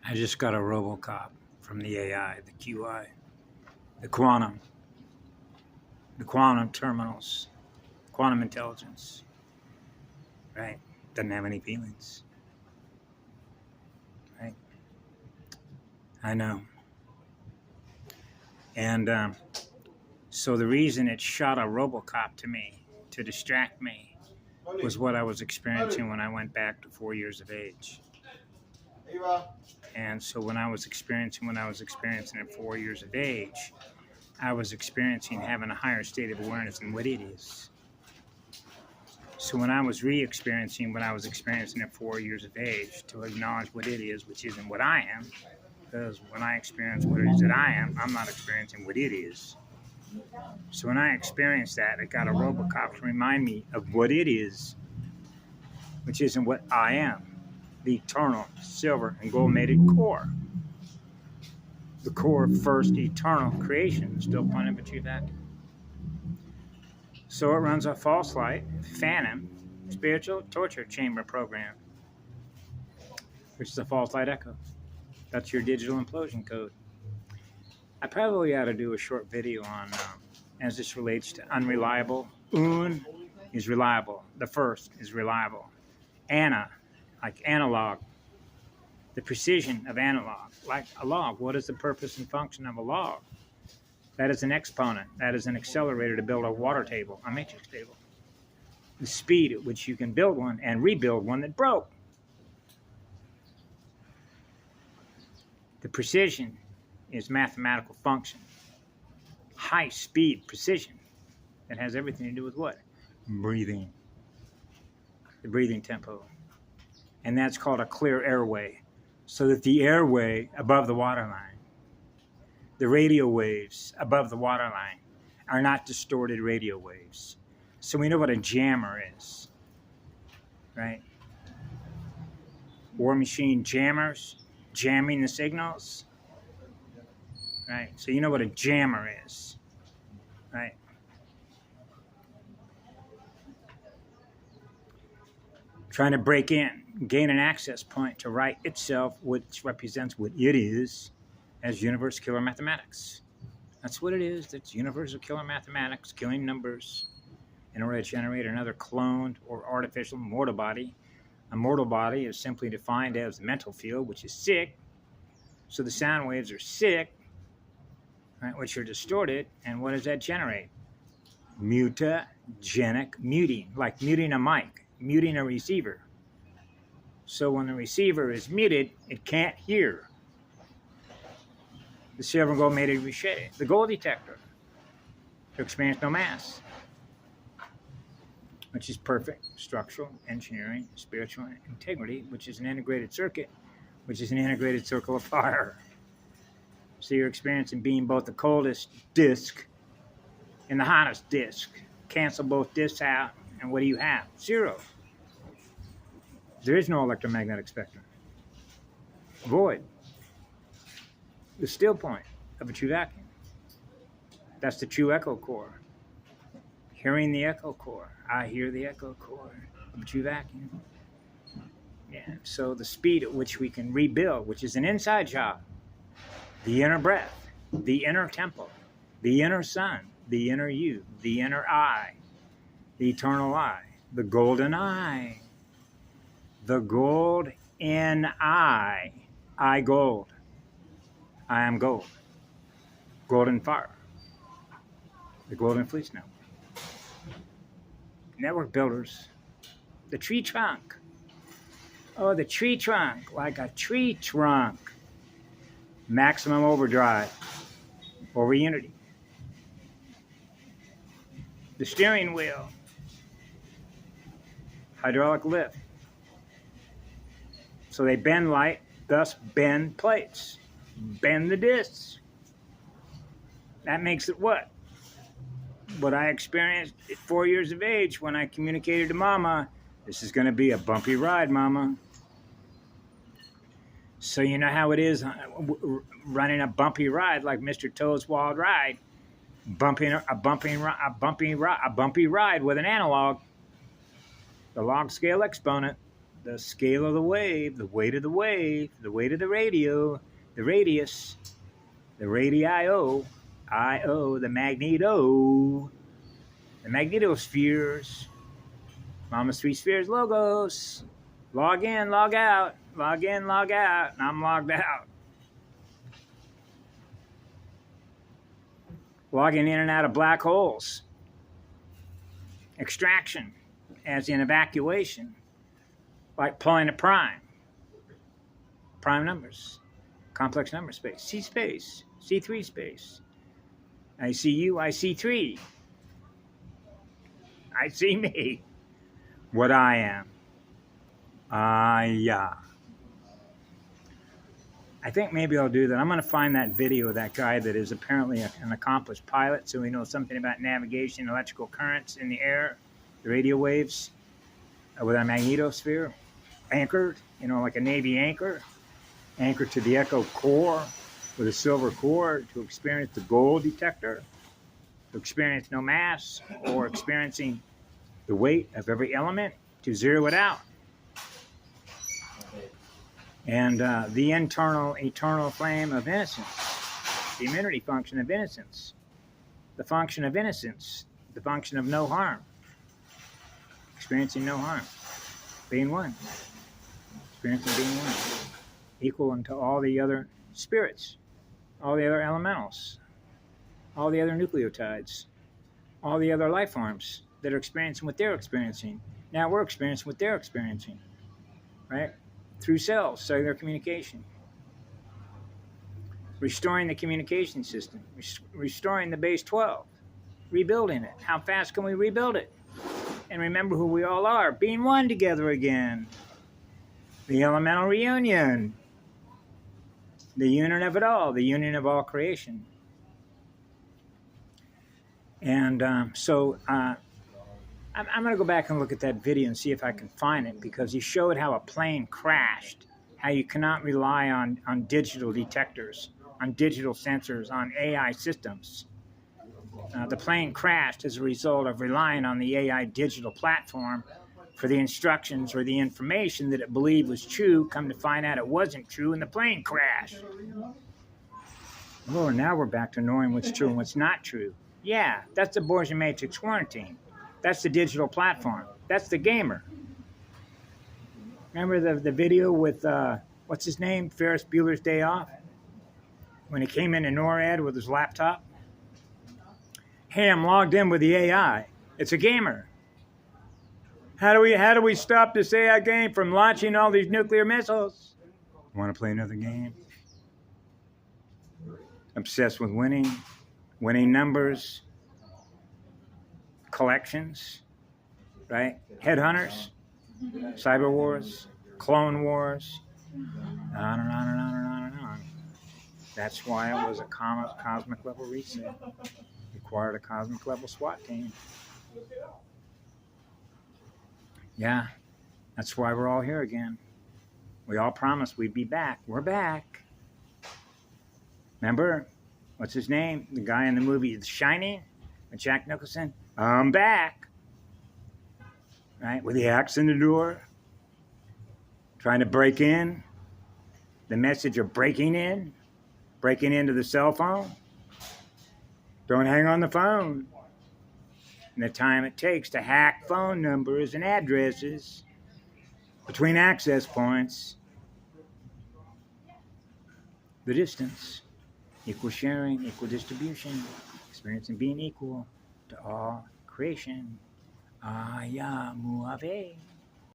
I just got a Robocop from the AI, the QI, the quantum terminals, quantum intelligence, right? Doesn't have any feelings, right? I know. And so the reason it shot a Robocop to me, to distract me, was what I was experiencing when I went back to 4 years of age. And so when I was experiencing at 4 years of age, I was experiencing having a higher state of awareness than what it is. So when I was re-experiencing what I was experiencing at 4 years of age, to acknowledge what it is, which isn't what I am, because when I experience what it is that I am, I'm not experiencing what it is. So when I experienced that, it got a Robocop to remind me of what it is, which isn't what I am. The eternal silver and gold mated core. The core of first eternal creation, still pointing at you that. So it runs a false light, phantom, spiritual torture chamber program, which is a false light echo. That's your digital implosion code. I probably ought to do a short video on, as this relates to unreliable. Un is reliable. The first is reliable. Ana, like analog. The precision of analog, like a log. What is the purpose and function of a log? That is an exponent. That is an accelerator to build a water table, a matrix table. The speed at which you can build one and rebuild one that broke. The precision is mathematical function. High speed precision. That has everything to do with what? Breathing. The breathing tempo. And that's called a clear airway. So that the airway above the waterline, the radio waves above the waterline, are not distorted radio waves. So we know what a jammer is, right? War machine jammers, jamming the signals, right? So you know what a jammer is, right? Trying to break in, gain an access point to write itself, which represents what it is, as universe killer mathematics. That's what it is. That's universal killer mathematics, killing numbers in order to generate another cloned or artificial mortal body. A mortal body is simply defined as the mental field, which is sick. So the sound waves are sick, right, which are distorted. And what does that generate? Mutagenic muting, like muting a mic, muting a receiver. So when the receiver is muted, it can't hear. The silver and gold mated Rasha, the gold detector, to experience no mass, which is perfect structural engineering, spiritual integrity, which is an integrated circuit, which is an integrated circle of fire. So you're experiencing being both the coldest disk and the hottest disk. Cancel both disks out, and what do you have? Zero. There is no electromagnetic spectrum. Void. The still point of a true vacuum. That's the true echo core. Hearing the echo core. I hear the echo core of a true vacuum. Yeah. So the speed at which we can rebuild, which is an inside job, the inner breath, the inner temple, the inner sun, the inner you, the inner I, the eternal I, the golden I, the gold in I gold. I am gold. Golden fire. The golden fleece network. Network builders. The tree trunk. Oh, the tree trunk. Like a tree trunk. Maximum overdrive. Over unity. The steering wheel. Hydraulic lift. So they bend light, thus bend plates. Bend the discs. That makes it what? What I experienced at 4 years of age when I communicated to Mama, this is going to be a bumpy ride, Mama. So you know how it is running a bumpy ride like Mr. Toad's Wild Ride, a bumpy ride with an analog, the log scale exponent, the scale of the wave, the weight of the wave, the weight of the radio, the radius, the radii-o, I-O, the magnetospheres, Mama's 3 spheres logos, log in, log out, log in, log out, and I'm logged out. Logging in and out of black holes. Extraction, as in evacuation, like pulling a prime. Prime numbers, complex number space, C space, C3 space. I see you, I see 3. I see me, what I am. Yeah. I think maybe I'll do that. I'm going to find that video of that guy that is apparently an accomplished pilot, so he knows something about navigation, electrical currents in the air, the radio waves, with a magnetosphere, anchored, like a Navy anchor, anchored to the echo core with a silver core to experience the gold detector, to experience no mass, or experiencing the weight of every element to zero it out. And the internal, eternal flame of innocence, the immunity function of innocence, the function of innocence, the function of no harm, experiencing no harm, being one, experiencing being one, equal unto all the other spirits, all the other elementals, all the other nucleotides, all the other life forms that are experiencing what they're experiencing. Now we're experiencing what they're experiencing, right? Through cells, cellular communication. Restoring the communication system, restoring the base 12, rebuilding it. How fast can we rebuild it? And remember who we all are, being one together again. The elemental reunion. The union of it all, the union of all creation. And I'm going to go back and look at that video and see if I can find it, because he showed how a plane crashed, how you cannot rely on digital detectors, on digital sensors, on AI systems. The plane crashed as a result of relying on the AI digital platform for the instructions or the information that it believed was true. Come to find out it wasn't true, and the plane crashed. Oh, now we're back to knowing what's true and what's not true. Yeah, that's the Borgia Matrix quarantine. That's the digital platform. That's the gamer. Remember the video with, what's his name? Ferris Bueller's Day Off? When he came into NORAD with his laptop? Hey, I'm logged in with the AI. It's a gamer. How do we stop this AI game from launching all these nuclear missiles? Want to play another game? Obsessed with winning numbers, collections, right? Headhunters, cyber wars, clone wars, on and on and on and on and on. That's why it was a cosmic level reset. Required a cosmic level SWAT team. Yeah, that's why we're all here again. We all promised we'd be back. We're back. Remember, what's his name? The guy in the movie The Shining with Jack Nicholson? I'm back. Right, with the axe in the door, trying to break in. The message of breaking into the cell phone. Don't hang on the phone. And the time it takes to hack phone numbers and addresses between access points. The distance, equal sharing, equal distribution, experiencing being equal to all creation. Aya Muave.